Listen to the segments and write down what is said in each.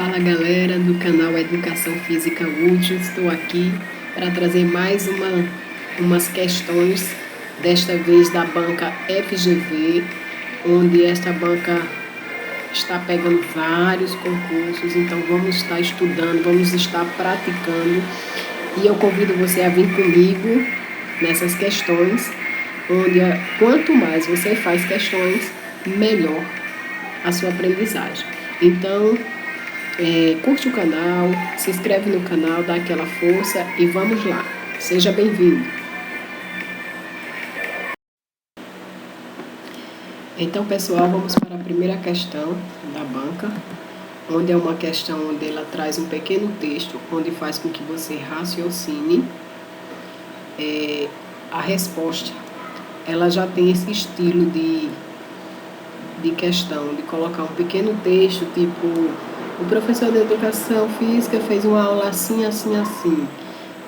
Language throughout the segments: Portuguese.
Fala galera do canal Educação Física Útil, estou aqui para trazer mais umas questões, desta vez da banca FGV, onde esta banca está pegando vários concursos, então vamos estar estudando, vamos estar praticando e eu convido você a vir comigo nessas questões, onde quanto mais você faz questões, melhor a sua aprendizagem. Então, curte o canal, se inscreve no canal, dá aquela força e vamos lá. Seja bem-vindo. Então, pessoal, vamos para a primeira questão da banca, onde é uma questão onde ela traz um pequeno texto, onde faz com que você raciocine. A resposta, ela já tem esse estilo de questão, de colocar um pequeno texto, tipo, o professor de educação física fez uma aula assim, assim, assim.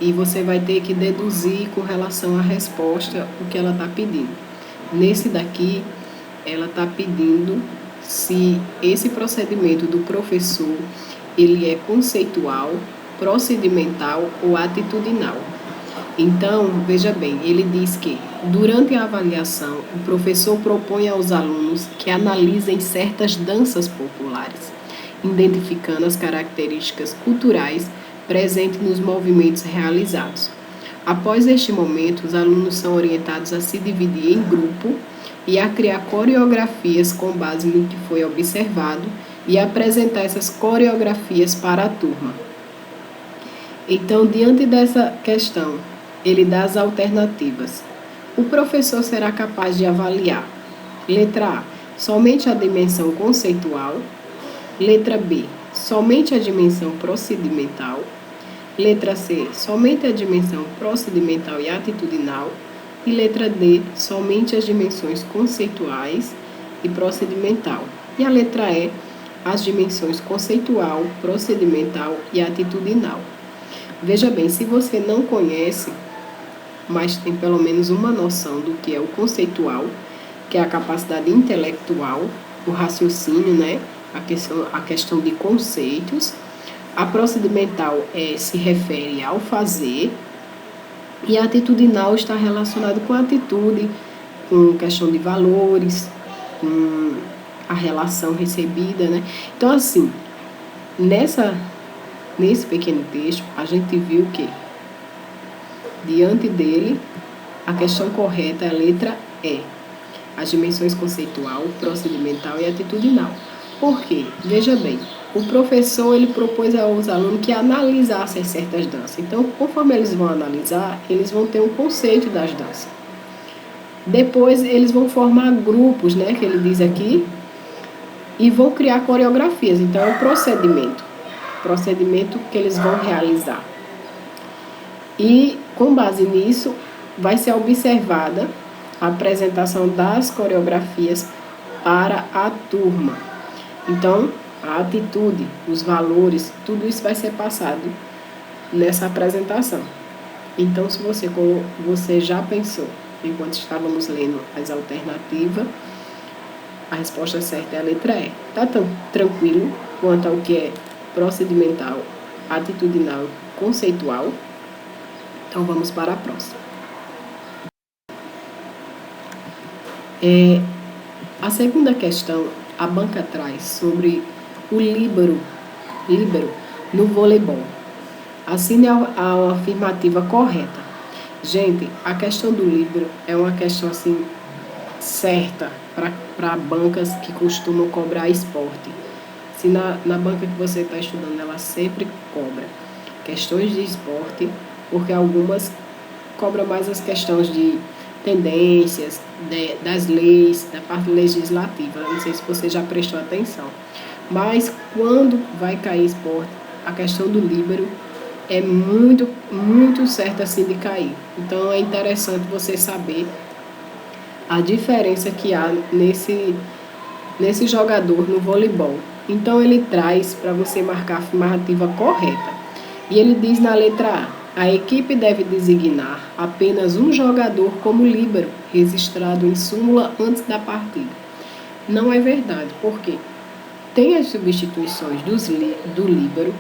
E você vai ter que deduzir com relação à resposta o que ela está pedindo. Nesse daqui, ela está pedindo se esse procedimento do professor, ele é conceitual, procedimental ou atitudinal. Então, veja bem, ele diz que, durante a avaliação, o professor propõe aos alunos que analisem certas danças populares, identificando as características culturais presentes nos movimentos realizados. Após este momento, os alunos são orientados a se dividir em grupo e a criar coreografias com base no que foi observado e apresentar essas coreografias para a turma. Então, diante dessa questão, ele dá as alternativas. O professor será capaz de avaliar: letra A, somente a dimensão conceitual; letra B, somente a dimensão procedimental; letra C, somente a dimensão procedimental e atitudinal; e letra D, somente as dimensões conceituais e procedimental. E a letra E, as dimensões conceitual, procedimental e atitudinal. Veja bem, se você não conhece, mas tem pelo menos uma noção do que é o conceitual, que é a capacidade intelectual, o raciocínio, né? A questão de conceitos. A procedimental se refere ao fazer, e a atitudinal está relacionado com a atitude, com questão de valores, com a relação recebida, né? Então, assim, nesse pequeno texto, a gente viu que, diante dele, a questão correta é a letra E, as dimensões conceitual, procedimental e atitudinal. Por quê? Veja bem, o professor ele propôs aos alunos que analisassem certas danças. Então, conforme eles vão analisar, eles vão ter um conceito das danças. Depois, eles vão formar grupos, né, que ele diz aqui, e vão criar coreografias. Então, é um procedimento que eles vão realizar. E, com base nisso, vai ser observada a apresentação das coreografias para a turma. Então, a atitude, os valores, tudo isso vai ser passado nessa apresentação. Então, se você já pensou, enquanto estávamos lendo as alternativas, a resposta certa é a letra E. Tá tão tranquilo quanto ao que é procedimental, atitudinal, conceitual? Então, vamos para a próxima. A segunda questão, a banca traz sobre o líbero no voleibol. Assine a afirmativa correta. Gente, a questão do líbero é uma questão assim certa para bancas que costumam cobrar esporte. Se na banca que você está estudando, ela sempre cobra questões de esporte, porque algumas cobram mais as questões de tendências, das leis, da parte legislativa. Não sei se você já prestou atenção. Mas quando vai cair esporte, a questão do líbero é muito, muito certa assim de cair. Então é interessante você saber a diferença que há nesse jogador no voleibol. Então ele traz para você marcar a afirmativa correta. E ele diz na letra A equipe deve designar apenas um jogador como líbero, registrado em súmula antes da partida. Não é verdade. Por quê? tem as substituições do líbero,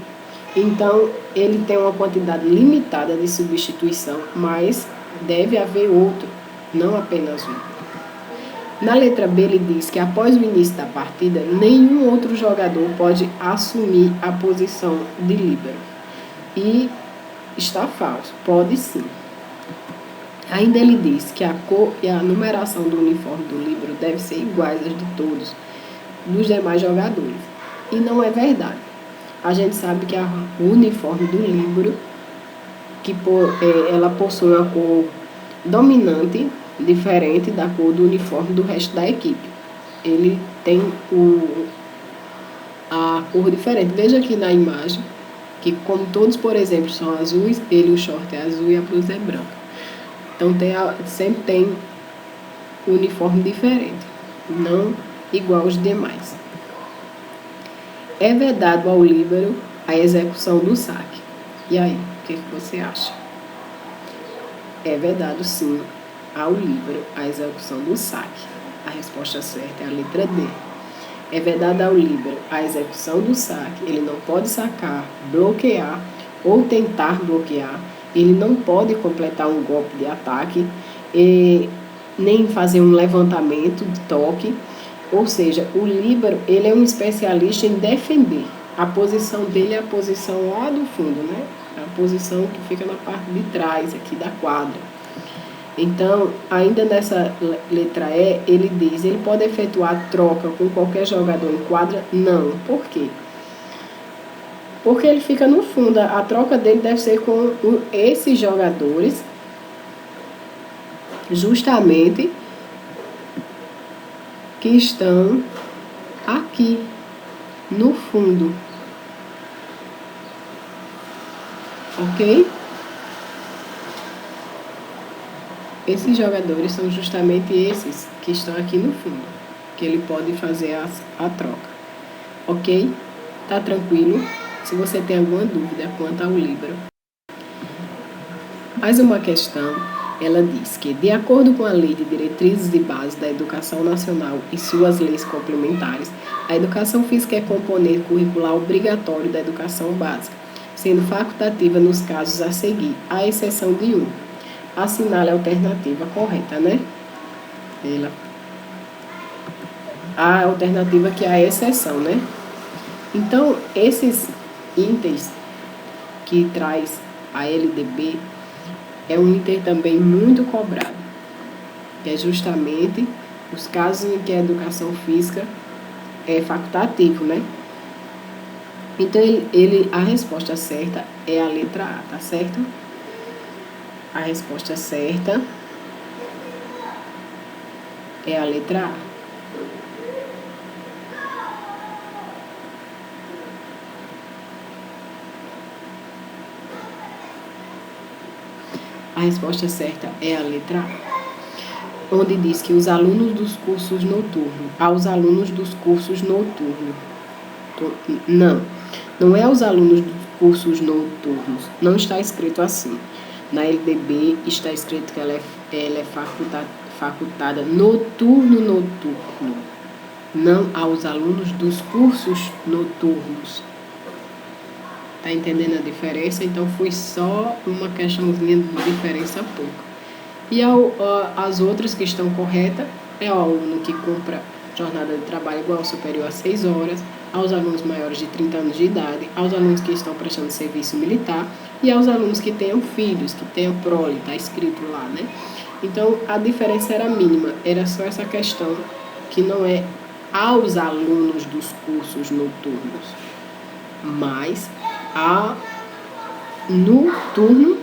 então ele tem uma quantidade limitada de substituição, mas deve haver outro, não apenas um. Na letra B, ele diz que após o início da partida, nenhum outro jogador pode assumir a posição de líbero. E está falso, pode sim. Ainda ele diz que a cor e a numeração do uniforme do líbero deve ser iguais às de todos dos demais jogadores. E não é verdade. A gente sabe que o uniforme do líbero, ela possui uma cor dominante, diferente da cor do uniforme do resto da equipe. Ele tem a cor diferente. Veja aqui na imagem que, como todos, por exemplo, são azuis, o short é azul e a blusa é branca. Então sempre tem um uniforme diferente, não igual aos demais. É vedado ao líbero a execução do saque. E aí, o que você acha? É vedado sim ao líbero a execução do saque. A resposta certa é a letra D. É vedado ao líbero a execução do saque. Ele não pode sacar, bloquear ou tentar bloquear. Ele não pode completar um golpe de ataque, nem fazer um levantamento de toque. Ou seja, o líbero, ele é um especialista em defender. A posição dele é a posição lá do fundo, né? A posição que fica na parte de trás aqui da quadra. Então, ainda nessa letra E, ele diz, ele pode efetuar troca com qualquer jogador em quadra? Não. Por quê? Porque ele fica no fundo. A troca dele deve ser com esses jogadores, justamente, que estão aqui no fundo. Ok? Esses jogadores são justamente esses que estão aqui no fundo, que ele pode fazer a troca. Ok? Tá tranquilo? Se você tem alguma dúvida quanto ao líbero. Mais uma questão, ela diz que, de acordo com a Lei de Diretrizes e Bases da Educação Nacional e suas leis complementares, a educação física é componente curricular obrigatório da educação básica, sendo facultativa nos casos a seguir, à exceção de um. Assinale a alternativa correta, né? A alternativa que é a exceção, né? Então, esses itens que traz a LDB é um item também muito cobrado, que é justamente os casos em que a educação física é facultativo, né? Então, a resposta certa é a letra A, tá certo? A resposta certa é a letra A. A resposta certa é a letra A, onde diz que os alunos dos cursos noturnos, aos alunos dos cursos noturnos. Não é aos alunos dos cursos noturnos, não está escrito assim. Na LDB está escrito que ela é facultada noturno, não aos alunos dos cursos noturnos. Tá entendendo a diferença? Então, foi só uma questãozinha de diferença pouca. E as outras que estão corretas é o aluno que cumpra jornada de trabalho igual ou superior a 6 horas, aos alunos maiores de 30 anos de idade, aos alunos que estão prestando serviço militar e aos alunos que tenham filhos, que tenham prole, tá escrito lá, né? Então, a diferença era mínima, era só essa questão que não é aos alunos dos cursos noturnos, mas no turno.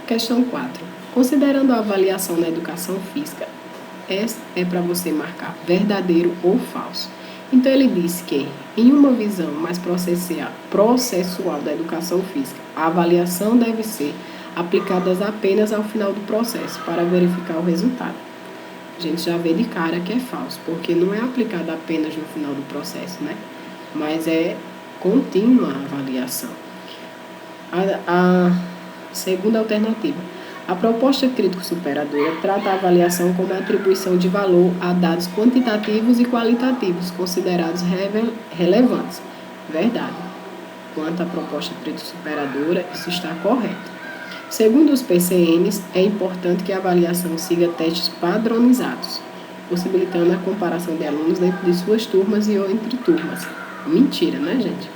Questão 4. Considerando a avaliação na educação física, essa é para você marcar verdadeiro ou falso. Então, ele diz que, em uma visão mais processual da educação física, a avaliação deve ser aplicada apenas ao final do processo, para verificar o resultado. A gente já vê de cara que é falso, porque não é aplicada apenas no final do processo, né? Mas é contínua a avaliação. A segunda alternativa. A proposta crítico-superadora trata a avaliação como atribuição de valor a dados quantitativos e qualitativos considerados relevantes. Verdade. Quanto à proposta crítico-superadora, isso está correto. Segundo os PCNs, é importante que a avaliação siga testes padronizados, possibilitando a comparação de alunos dentro de suas turmas e ou entre turmas. Mentira, né, gente?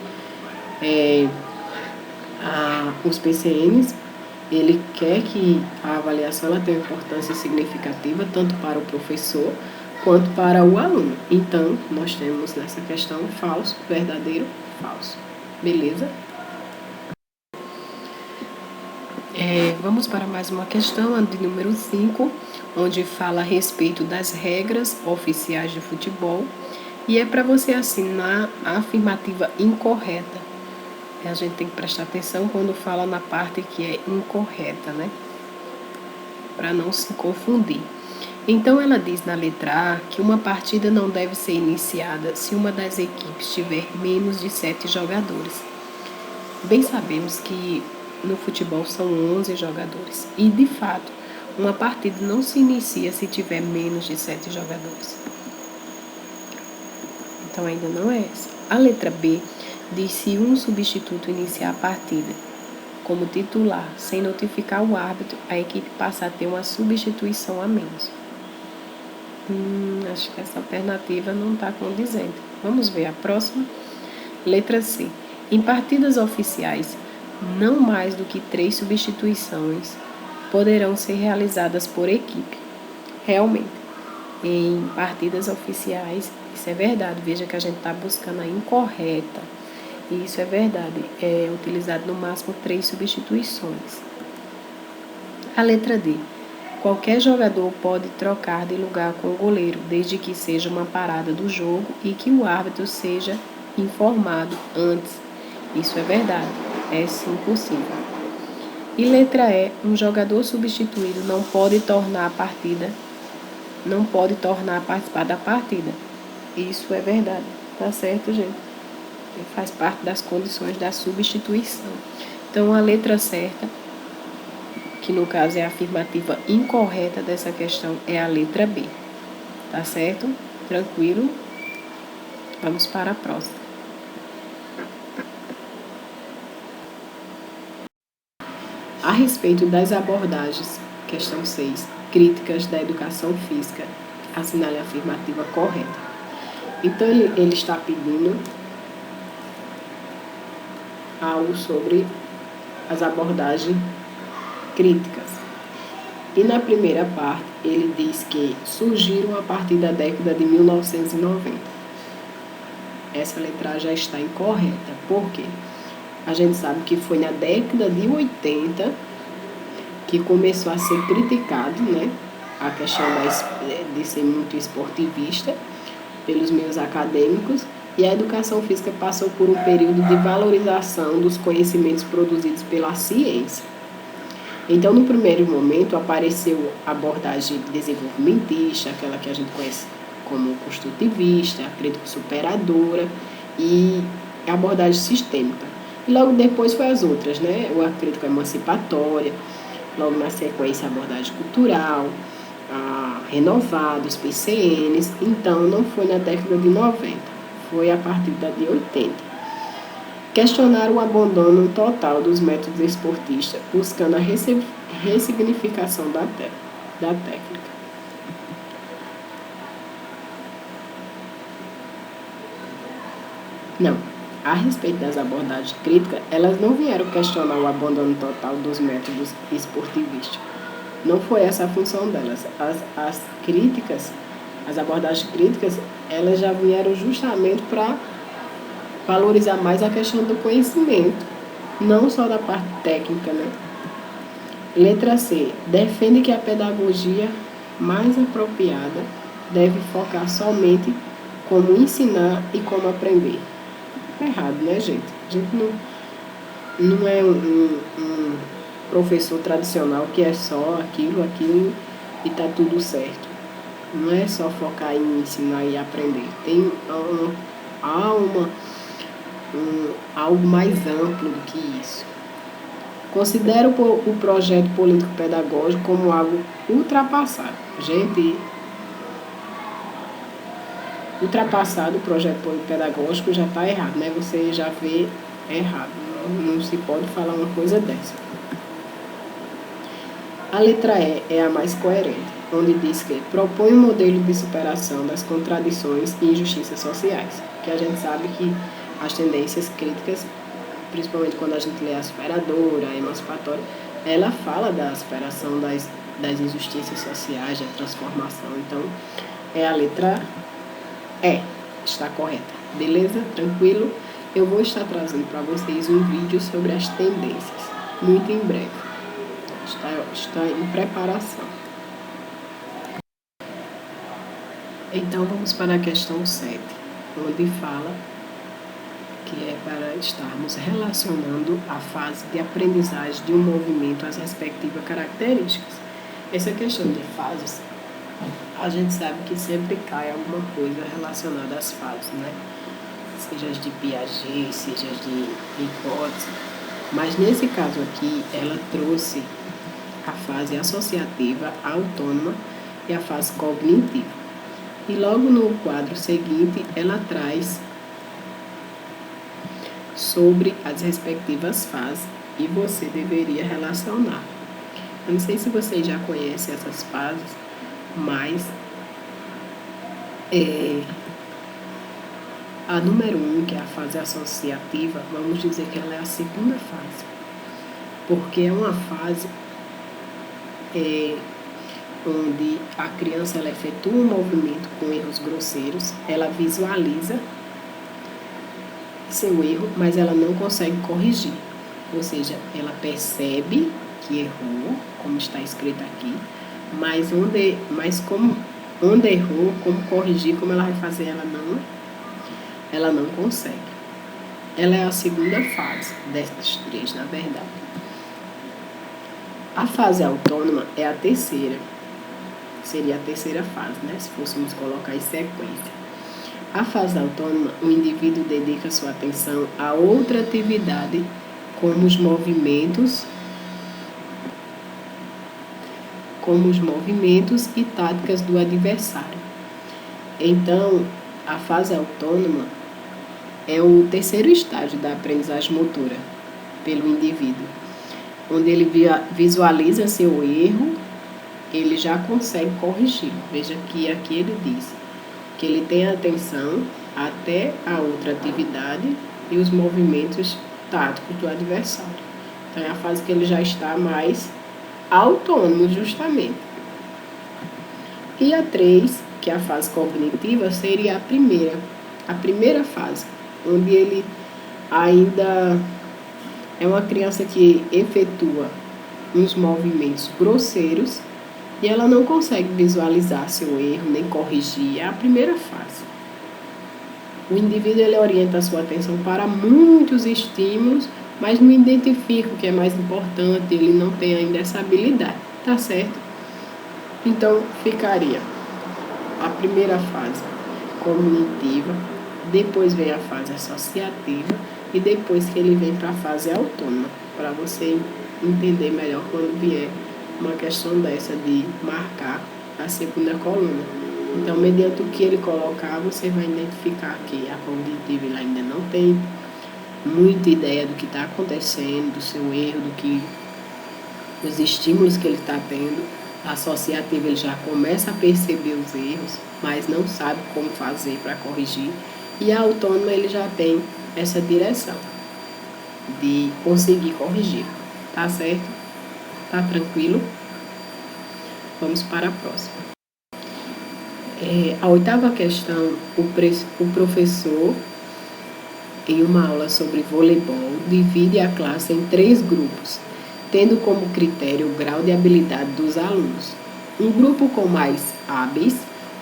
Os PCNs, ele quer que a avaliação ela tenha importância significativa tanto para o professor quanto para o aluno. Então, nós temos nessa questão falso, verdadeiro, falso. Beleza? Vamos para mais uma questão, a de número 5, onde fala a respeito das regras oficiais de futebol. E é para você assinar a afirmativa incorreta. A gente tem que prestar atenção quando fala na parte que é incorreta, né? Para não se confundir. Então, ela diz na letra A que uma partida não deve ser iniciada se uma das equipes tiver menos de 7 jogadores. Bem sabemos que no futebol são 11 jogadores. E, de fato, uma partida não se inicia se tiver menos de 7 jogadores. Então, ainda não é essa. A letra B diz se um substituto iniciar a partida como titular sem notificar o árbitro, a equipe passa a ter uma substituição a menos. Acho que essa alternativa não está condizente. Vamos ver a próxima. Letra C. Em partidas oficiais, não mais do que 3 substituições poderão ser realizadas por equipe. Realmente, em partidas oficiais, isso é verdade. Veja que a gente está buscando a incorreta. E isso é verdade. É utilizado no máximo 3 substituições. A letra D. Qualquer jogador pode trocar de lugar com o goleiro, desde que seja uma parada do jogo e que o árbitro seja informado antes. Isso é verdade. É sim possível. E letra E. Um jogador substituído não pode tornar a participar da partida. Isso é verdade. Tá certo, gente? Faz parte das condições da substituição. Então, a letra certa, que no caso é a afirmativa incorreta dessa questão, é a letra B. Tá certo? Tranquilo? Vamos para a próxima. A respeito das abordagens, questão 6, críticas da educação física, assinale a afirmativa correta. Então, ele está pedindo algo sobre as abordagens críticas. E na primeira parte, ele diz que surgiram a partir da década de 1990. Essa letra já está incorreta. Por quê? A gente sabe que foi na década de 80 que começou a ser criticado, né, a questão de ser muito esportivista pelos meios acadêmicos, e a educação física passou por um período de valorização dos conhecimentos produzidos pela ciência. Então, no primeiro momento, apareceu a abordagem desenvolvimentista, aquela que a gente conhece como construtivista, a crítico-superadora e a abordagem sistêmica. E logo depois foi as outras, né? A crítico-emancipatória, logo na sequência a abordagem cultural, a renovada, os PCNs. Então, não foi na década de 90, foi a partir da de 80. Questionaram o abandono total dos métodos esportistas, buscando a ressignificação da técnica. Não, a respeito das abordagens críticas, elas não vieram questionar o abandono total dos métodos esportivistas. Não foi essa a função delas. As críticas, as abordagens críticas, elas já vieram justamente para valorizar mais a questão do conhecimento, não só da parte técnica, né? Letra C. Defende que a pedagogia mais apropriada deve focar somente como ensinar e como aprender. É errado, né, gente? A gente não é um professor tradicional que é só aquilo e tá tudo certo. Não é só focar em ensinar e aprender. Tem algo mais amplo do que isso. Considera o projeto político-pedagógico como algo ultrapassado. Gente, ultrapassado o projeto político-pedagógico já está errado, né? Você já vê errado. Não se pode falar uma coisa dessa. A letra E é a mais coerente, onde diz que propõe um modelo de superação das contradições e injustiças sociais, que a gente sabe que as tendências críticas, principalmente quando a gente lê a Superadora, a Emancipatória, ela fala da superação das injustiças sociais, da transformação. Então, é a letra E, está correta. Beleza? Tranquilo? Eu vou estar trazendo para vocês um vídeo sobre as tendências, muito em breve. Está em preparação. Então, vamos para a questão 7, onde fala que é para estarmos relacionando a fase de aprendizagem de um movimento às respectivas características. Essa questão de fases, a gente sabe que sempre cai alguma coisa relacionada às fases, né? Seja de Piaget, seja de Vygotsky. Mas nesse caso aqui, ela trouxe a fase associativa, autônoma e a fase cognitiva. E logo no quadro seguinte, ela traz sobre as respectivas fases e você deveria relacionar. Eu não sei se vocês já conhecem essas fases, mas a número 1, que é a fase associativa, vamos dizer que ela é a segunda fase, porque é uma fase onde a criança ela efetua um movimento com erros grosseiros, ela visualiza seu erro, mas ela não consegue corrigir. Ou seja, ela percebe que errou, como está escrito aqui, mas onde errou, como corrigir, como ela vai fazer, ela não consegue. Ela é a segunda fase dessas três, na verdade. A fase autônoma é a terceira. Seria a terceira fase, né? Se fôssemos colocar em sequência. A fase autônoma, o indivíduo dedica sua atenção a outra atividade, como os movimentos e táticas do adversário. Então, a fase autônoma é o terceiro estágio da aprendizagem motora pelo indivíduo, onde ele visualiza seu erro, ele já consegue corrigir. Veja que aqui ele diz que ele tem atenção até a outra atividade e os movimentos táticos do adversário. Então, é a fase que ele já está mais autônomo, justamente. E a 3, que é a fase cognitiva, seria a primeira fase, onde ele ainda é uma criança que efetua uns movimentos grosseiros e ela não consegue visualizar seu erro, nem corrigir. É a primeira fase. O indivíduo ele orienta a sua atenção para muitos estímulos, mas não identifica o que é mais importante, ele não tem ainda essa habilidade, tá certo? Então, ficaria a primeira fase cognitiva, depois vem a fase associativa e depois que ele vem para a fase autônoma, para você entender melhor quando vier uma questão dessa de marcar a segunda coluna. Então, mediante o que ele colocar, você vai identificar que a cognitiva ele ainda não tem muita ideia do que está acontecendo, do seu erro, do que os estímulos que ele está tendo. A associativa ele já começa a perceber os erros, mas não sabe como fazer para corrigir. E a autônoma ele já tem essa direção de conseguir corrigir. Tá certo? Tá tranquilo? Vamos para a próxima. A 8ª questão, o professor, em uma aula sobre voleibol, divide a classe em 3 grupos, tendo como critério o grau de habilidade dos alunos. Um grupo com mais hábeis,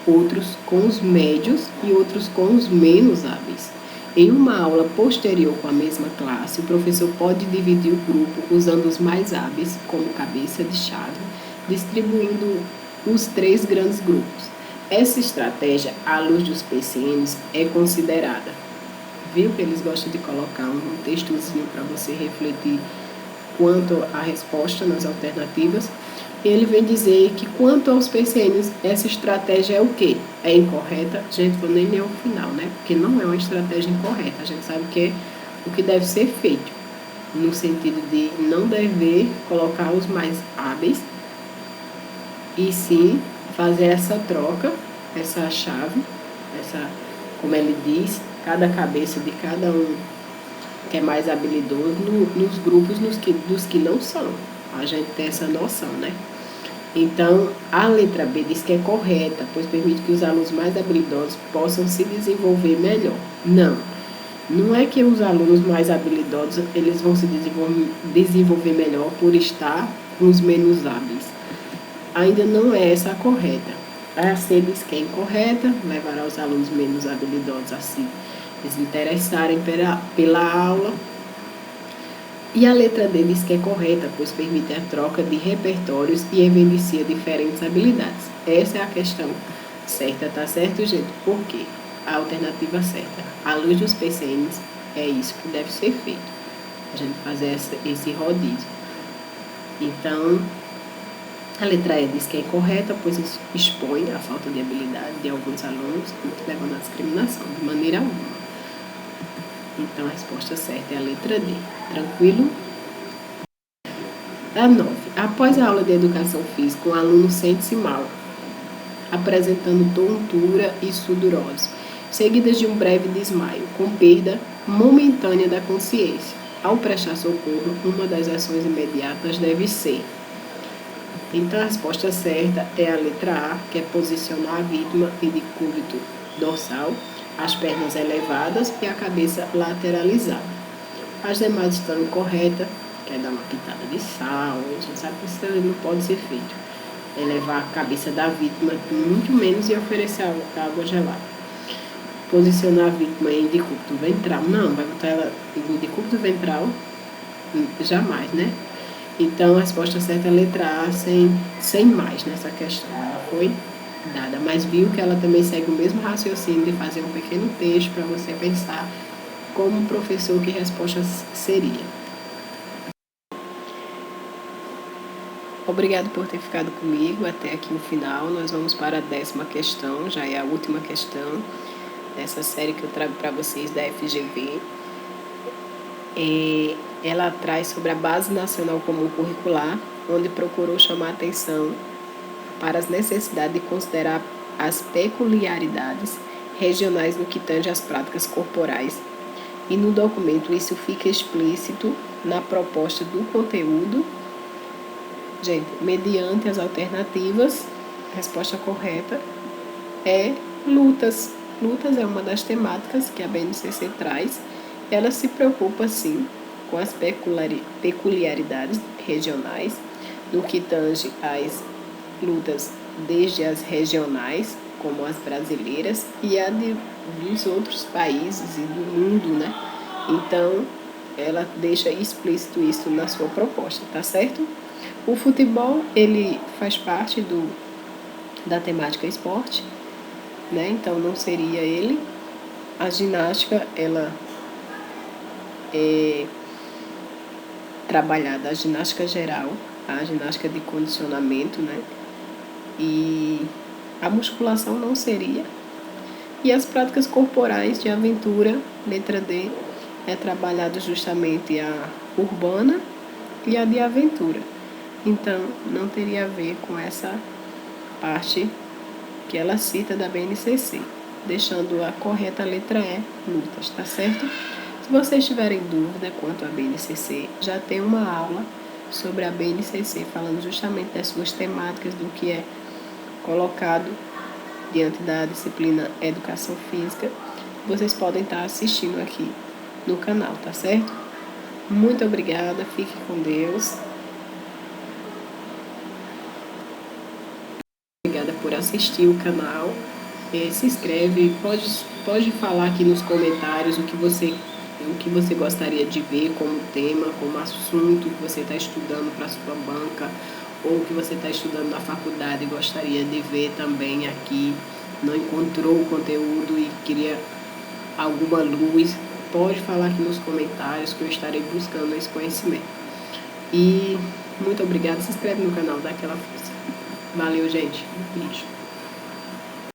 outros com os médios e outros com os menos hábeis. Em uma aula posterior com a mesma classe, o professor pode dividir o grupo usando os mais hábeis como cabeça de chave, distribuindo os 3 grandes grupos. Essa estratégia, à luz dos PCNs, é considerada. Viu que eles gostam de colocar um textozinho para você refletir quanto à resposta nas alternativas. Ele vem dizer que quanto aos PCNs, essa estratégia é o quê? É incorreta? Gente, vou nem ler o final, né? Porque não é uma estratégia incorreta. A gente sabe que é o que deve ser feito, no sentido de não dever colocar os mais hábeis, e sim fazer essa troca, essa chave, como ele diz, cada cabeça de cada um que é mais habilidoso nos grupos dos que não são. A gente tem essa noção, né? Então, a letra B diz que é correta, pois permite que os alunos mais habilidosos possam se desenvolver melhor. Não é que os alunos mais habilidosos eles vão se desenvolver melhor por estar com os menos hábeis. Ainda não é essa a correta. A C diz que é incorreta, levará os alunos menos habilidosos a se desinteressarem pela aula. E a letra D diz que é correta, pois permite a troca de repertórios e evidencia diferentes habilidades. Essa é a questão certa, tá certo, gente? Por quê? A alternativa certa, à luz dos PCNs, é isso que deve ser feito. A gente fazer esse rodízio. Então, a letra E diz que é incorreta, pois expõe a falta de habilidade de alguns alunos, levando à discriminação, de maneira alguma. Então, a resposta certa é a letra D. Tranquilo? A 9. Após a aula de educação física, o aluno sente-se mal, apresentando tontura e sudorose, seguidas de um breve desmaio, com perda momentânea da consciência. Ao prestar socorro, uma das ações imediatas deve ser. Então, a resposta certa é a letra A, que é posicionar a vítima em decúbito dorsal, as pernas elevadas e a cabeça lateralizada. As demais estão incorretas, que é dar uma pitada de sal, a gente sabe que isso não pode ser feito. É levar a cabeça da vítima, muito menos, e oferecer água gelada. Posicionar a vítima em decúbito ventral, não, vai botar ela em decúbito ventral, jamais, né? Então, a resposta certa é a letra A, sem mais nessa questão. Ela foi dada, mas viu que ela também segue o mesmo raciocínio de fazer um pequeno texto para você pensar como professor que resposta seria. Obrigado por ter ficado comigo até aqui no final. Nós vamos para a 10ª questão, já é a última questão dessa série que eu trago para vocês da FGV. Ela traz sobre a Base Nacional Comum Curricular, onde procurou chamar a atenção para as necessidades de considerar as peculiaridades regionais no que tange às práticas corporais. E no documento isso fica explícito na proposta do conteúdo. Gente, mediante as alternativas, a resposta correta é lutas. Lutas é uma das temáticas que a BNCC traz. Ela se preocupa, sim, com as peculiaridades regionais, no que tange às lutas desde as regionais, como as brasileiras, e a dos outros países e do mundo, né? Então, ela deixa explícito isso na sua proposta, tá certo? O futebol, ele faz parte da temática esporte, né? Então, não seria ele. A ginástica, ela é trabalhada, a ginástica geral, a ginástica de condicionamento, né? E a musculação não seria. E as práticas corporais de aventura, letra D, é trabalhado justamente a urbana e a de aventura. Então, não teria a ver com essa parte que ela cita da BNCC, deixando a correta letra E, lutas, tá certo? Se vocês tiverem dúvida quanto à BNCC, já tem uma aula sobre a BNCC, falando justamente das suas temáticas, do que é colocado diante da disciplina Educação Física. Vocês podem estar assistindo aqui no canal, tá certo? Muito obrigada, fique com Deus. Obrigada por assistir o canal. Se inscreve, pode falar aqui nos comentários o que você gostaria de ver como tema, como assunto que você está estudando para a sua banca, ou que você está estudando na faculdade e gostaria de ver também aqui, não encontrou o conteúdo e queria alguma luz, pode falar aqui nos comentários que eu estarei buscando esse conhecimento. E muito obrigada. Se inscreve no canal, dá aquela força. Valeu, gente. Um beijo.